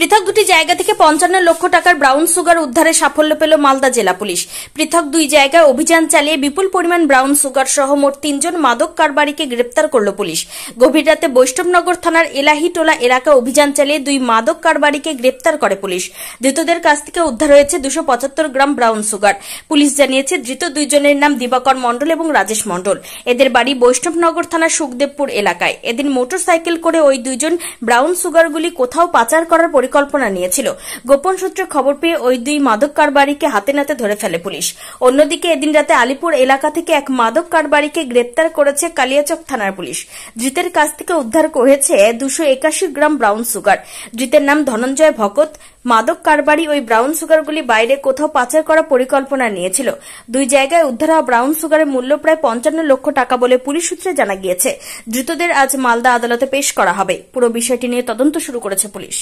পৃথক দুটি জায়গা থেকে ৫৫ লক্ষ টাকার ব্রাউন সুগার উদ্ধারে সাফল্য পেল মালদা জেলা পুলিশ। পৃথক দুই জায়গায় অভিযান চালিয়ে বিপুল পরিমাণ ব্রাউন সুগার সহ মোট ৩ জন মাদক কারবারিকে গ্রেপ্তার করল পুলিশ। গভীর রাতে বৈষ্ণবনগর থানার এলাহিটোলা এলাকা অভিযান চালিয়ে দুই মাদক কারবারিকে গ্রেপ্তার করে পুলিশ। ধৃতদের কাছ থেকে উদ্ধার হয়েছে ২৭৫ গ্রাম ব্রাউন সুগার। পুলিশ জানিয়েছে ধৃত দুইজনের নাম দিবাকর মণ্ডল এবং রাজেশ মণ্ডল। এদের বাড়ি বৈষ্ণবনগর থানার সুখদেবপুর এলাকায়। এদিন মোটরসাইকেল করে ওই দুইজন ব্রাউন সুগারগুলি কোথাও পাচার করার পরিকল্পনা নিয়েছিল। গোপন সূত্রে খবর পেয়ে ওই দুই মাদক কারবারিকে হাতে নাতে ধরে ফেলে পুলিশ। অন্যদিকে এদিন রাতে আলিপুর এলাকা থেকে এক মাদক কারবারিকে গ্রেপ্তার করেছে কালিয়াচক থানার পুলিশ। ধৃতের কাছ থেকে উদ্ধার হয়েছে ২৮১ গ্রাম ব্রাউন সুগার। ধৃতের নাম ধনঞ্জয় ভকত। মাদক কারবারি ওই ব্রাউন সুগারগুলি বাইরে কোথাও পাচার করার পরিকল্পনা নিয়েছিল। দুই জায়গায় উদ্ধার হওয়া ব্রাউন সুগারের মূল্য প্রায় ৫৫ লক্ষ টাকা বলে পুলিশ সূত্রে জানা গিয়েছে। ধৃতদের আজ মালদা আদালতে পেশ করা হবে। পুরো বিষয়টি নিয়ে তদন্ত শুরু করেছে পুলিশ।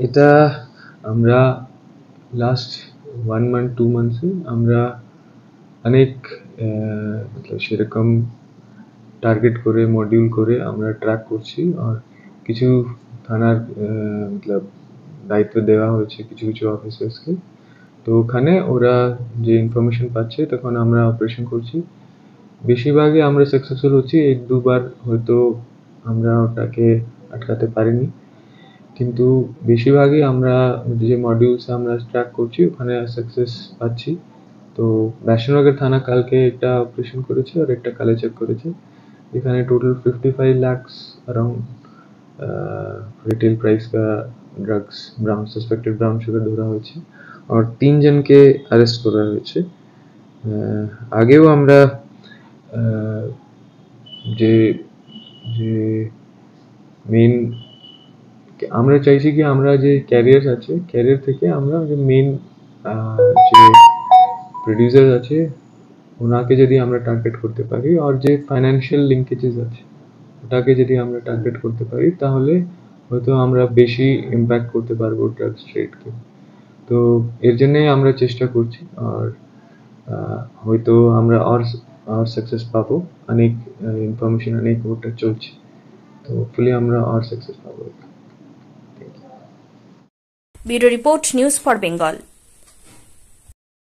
এটা আমরা লাস্ট 1 month 2 months আমরা অনেক সেরকম টার্গেট করে মডিউল করে আমরা ট্র্যাক করছি। আর কিছু থানার দায়িত্ব দেওয়া হয়েছে কিছু কিছু অফিসার্সকে। তো ওখানে ওরা যে ইনফরমেশন পাচ্ছে তখন আমরা অপারেশন করছি। বেশিরভাগই আমরা সাকসেসফুল হচ্ছি। 1-2 বার হয়তো আমরা ওটাকে আটকাতে পারিনি, কিন্তু বেশিরভাগই আমরা যে মডিউলস আমরা ট্র্যাক করছি ওখানে সাকসেস পাচ্ছি। তো বৈষ্ণবনগর থানা কালকে একটা অপারেশন করেছে আর একটা কালেচেক করেছে। এখানে total 55 lakhs around retail price का drugs brown suspected brown sugar ধরা হয়েছে আর 3 জনকে অ্যারেস্ট করা হয়েছে। আগেও আমরা যে যে মেইন আমরা চাইছি কি আমরা যে ক্যারিয়ার আছে ক্যারিয়ার থেকে আমরা যে মেইন যে প্রোডিউসার আছে ওনাকে যদি আমরা টার্গেট করতে পারি আর যে ফাইন্যান্সিয়াল লিঙ্কেজেস আছে ওটাকে যদি আমরা টার্গেট করতে পারি তাহলে হয়তো আমরা বেশি ইম্প্যাক্ট করতে পারবো ড্রাগস ট্রেডকে। তো এর জন্যই আমরা চেষ্টা করছি আর হয়তো আমরা আর সাকসেস পাবো। অনেক ইনফরমেশন অনেক ওটা চলছে, তো হোপফুলি আমরা আর সাকসেস পাবো। Bureau report, news for Bengal.